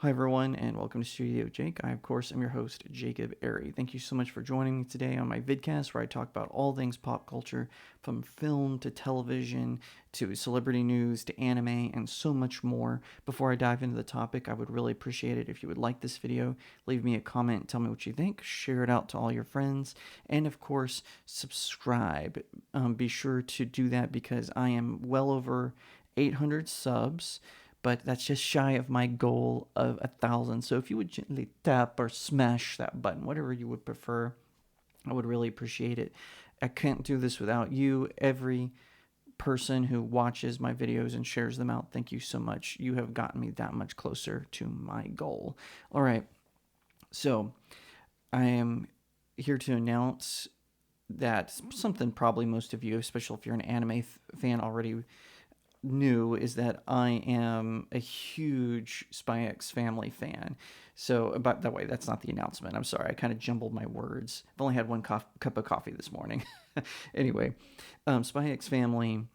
Hi, everyone, and welcome to StudioJake. I, of course, am your host, Jacob Airy. Thank you so much for joining me today on my vidcast where I talk about all things pop culture, from film to television to celebrity news to anime and so much more. Before I dive into the topic, I would really appreciate it if you would like this video, leave me a comment, tell me what you think, share it out to all your friends, and of course, subscribe. Be sure to do that because I am well over 800 subs, but that's just shy of my goal of 1,000. So if you would gently tap or smash that button, whatever you would prefer, I would really appreciate it. I can't do this without you. Every person who watches my videos and shares them out, thank you so much. You have gotten me that much closer to my goal. All right, so I am here to announce that something probably most of you, especially if you're an anime fan, already knew is that I am a huge Spy X Family fan. So, by the way, that's not the announcement. I'm sorry, I kind of jumbled my words. I've only had one cup of coffee this morning. Anyway, Spy X Family,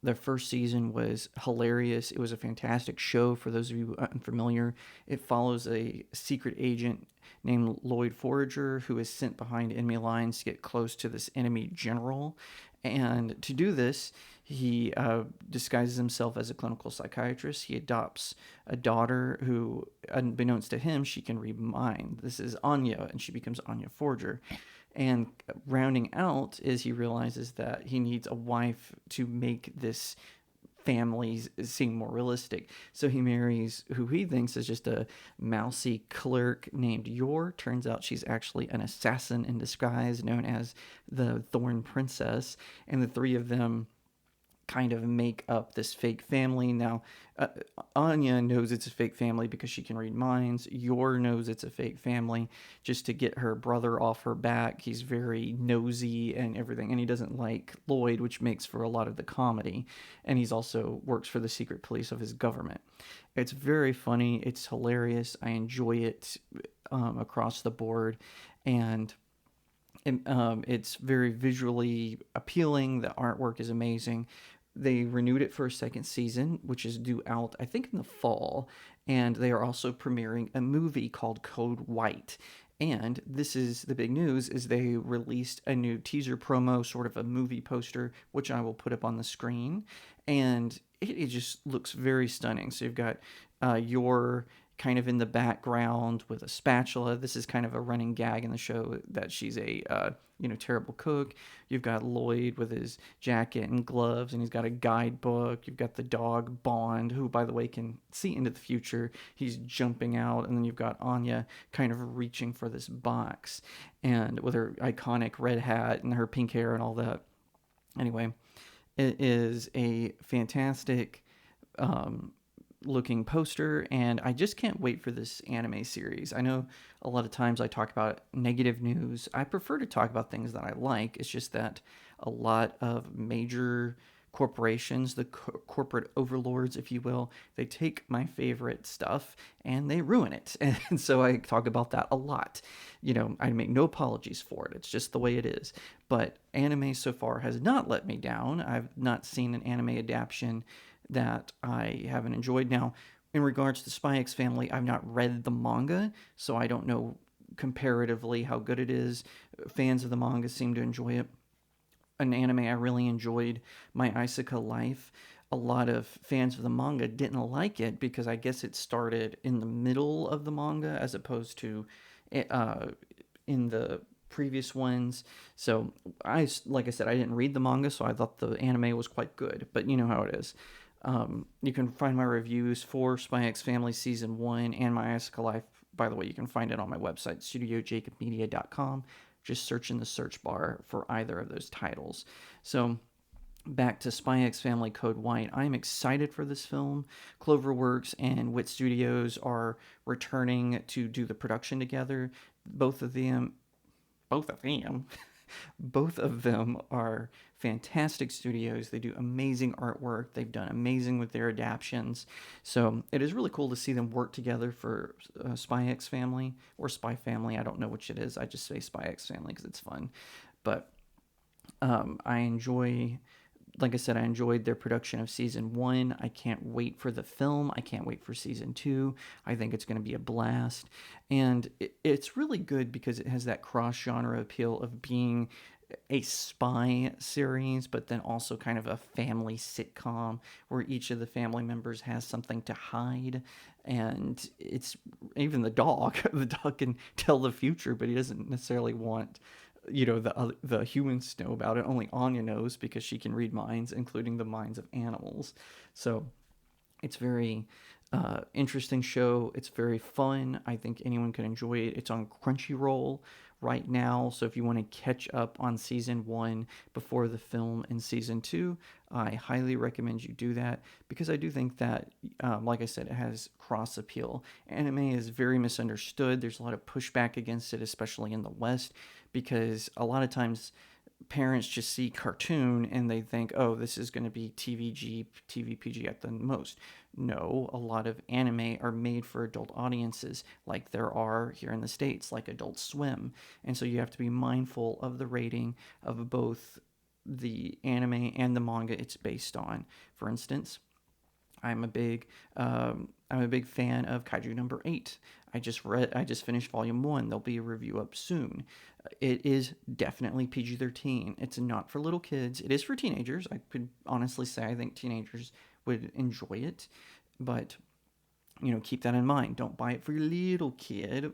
the first season was hilarious. It was a fantastic show for those of you unfamiliar. It follows a secret agent named Lloyd Forager who is sent behind enemy lines to get close to this enemy general. And to do this, he disguises himself as a clinical psychiatrist. He adopts a daughter who, unbeknownst to him, she can read mind. This is Anya, and she becomes Anya Forger. And rounding out is he realizes that he needs a wife to make this family seem more realistic. So he marries who he thinks is just a mousy clerk named Yor. Turns out she's actually an assassin in disguise known as the Thorn Princess. And the three of them kind of make up this fake family. Now, Anya knows it's a fake family because she can read minds. Yor knows it's a fake family just to get her brother off her back. He's very nosy and everything, and he doesn't like Lloyd, which makes for a lot of the comedy. And he's also works for the secret police of his government. It's very funny. It's hilarious. I enjoy it across the board, and it's very visually appealing. The artwork is amazing. They renewed it for a second season, which is due out, I think, in the fall. And they are also premiering a movie called Code White. And this is the big news: is they released a new teaser promo, sort of a movie poster, which I will put up on the screen. And it just looks very stunning. So you've got your kind of in the background with a spatula. This is kind of a running gag in the show that she's a terrible cook. You've got Lloyd with his jacket and gloves, and he's got a guidebook. You've got the dog Bond, who, by the way, can see into the future. He's jumping out, and then you've got Anya kind of reaching for this box, and with her iconic red hat and her pink hair and all that. Anyway, it is a fantastic looking poster, and I just can't wait for this anime series. I know a lot of times I talk about negative news. I prefer to talk about things that I like. It's just that a lot of major corporations, the corporate overlords, if you will, they take my favorite stuff and they ruin it. And so I talk about that a lot. I make no apologies for it. It's just the way it is. But anime so far has not let me down. I've not seen an anime adaptation that I haven't enjoyed. Now, in regards to Spy X Family, I've not read the manga, so I don't know comparatively how good it is. Fans of the manga seem to enjoy it. An anime I really enjoyed, My Isuka Life. A lot of fans of the manga didn't like it because I guess it started in the middle of the manga as opposed to in the previous ones. So like I said, I didn't read the manga, so I thought the anime was quite good. But you know how it is. You can find my reviews for Spy X Family Season 1 and My Isuka Life. By the way, you can find it on my website, StudioJakeMedia.com. Just search in the search bar for either of those titles. So, back to Spy X Family Code White. I'm excited for this film. CloverWorks and Wit Studios are returning to do the production together. Both of them both of them are fantastic studios. They do amazing artwork. They've done amazing with their adaptations. So it is really cool to see them work together for Spy X Family or Spy Family. I don't know which it is. I just say Spy X Family because it's fun. But I enjoy like I said, I enjoyed their production of season 1. I can't wait for the film. I can't wait for season 2. I think it's going to be a blast. And it's really good because it has that cross genre appeal of being a spy series, but then also kind of a family sitcom where each of the family members has something to hide. And it's even the dog. The dog can tell the future, but he doesn't necessarily want the humans to know about it. Only Anya knows because she can read minds, including the minds of animals. So it's very interesting show. It's very fun. I think anyone can enjoy it. It's on Crunchyroll right now. So if you want to catch up on season 1 before the film in season 2, I highly recommend you do that because I do think that, like I said, it has cross appeal. Anime is very misunderstood. There's a lot of pushback against it, especially in the West, because a lot of times parents just see cartoon and they think, oh, this is going to be TVG, TVPG at the most. No, a lot of anime are made for adult audiences, like there are here in the States, like Adult Swim. And so you have to be mindful of the rating of both the anime and the manga it's based on. For instance, I'm a big fan of Kaiju number 8. I just finished volume 1. There'll be a review up soon. It is definitely PG-13. It's not for little kids. It is for teenagers. I could honestly say I think teenagers would enjoy it, but keep that in mind. Don't buy it for your little kid,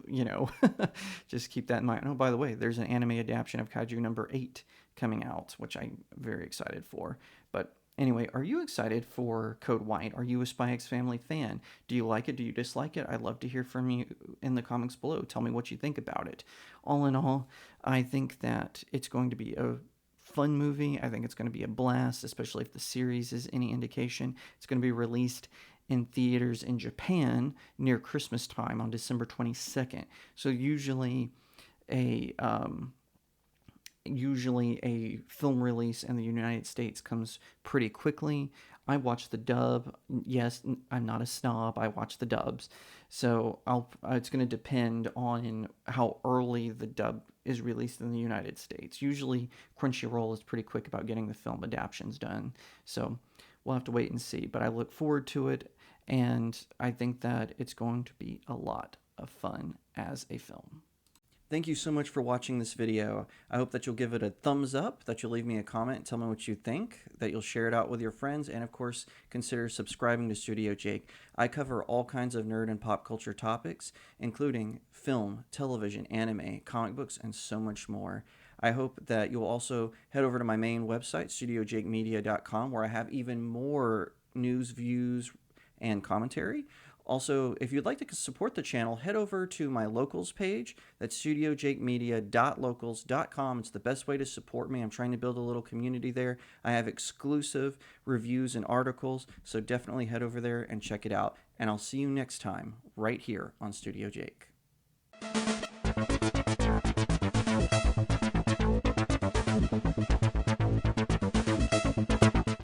just keep that in mind. Oh, by the way, there's an anime adaptation of Kaiju number 8 coming out, which I'm very excited for. But anyway, are you excited for Code White? Are you a Spy X Family fan? Do you like it? Do you dislike it? I'd love to hear from you in the comments below. Tell me what you think about it. All in all, I think that it's going to be a fun movie. I think it's going to be a blast, especially if the series is any indication. It's going to be released in theaters in Japan near Christmas time on December 22nd. So usually a film release in the United States comes pretty quickly. I watch the dub. Yes, I'm not a snob. I watch the dubs. So it's going to depend on how early the dub is released in the United States. Usually Crunchyroll is pretty quick about getting the film adaptations done. So we'll have to wait and see. But I look forward to it, and I think that it's going to be a lot of fun as a film. Thank you so much for watching this video. I hope that you'll give it a thumbs up, that you'll leave me a comment and tell me what you think, that you'll share it out with your friends, and of course, consider subscribing to StudioJake. I cover all kinds of nerd and pop culture topics, including film, television, anime, comic books, and so much more. I hope that you'll also head over to my main website, StudioJakeMedia.com, where I have even more news, views, and commentary. Also, if you'd like to support the channel, head over to my locals page. That's studiojakemedia.locals.com. It's the best way to support me. I'm trying to build a little community there. I have exclusive reviews and articles, so definitely head over there and check it out. And I'll see you next time right here on Studio Jake.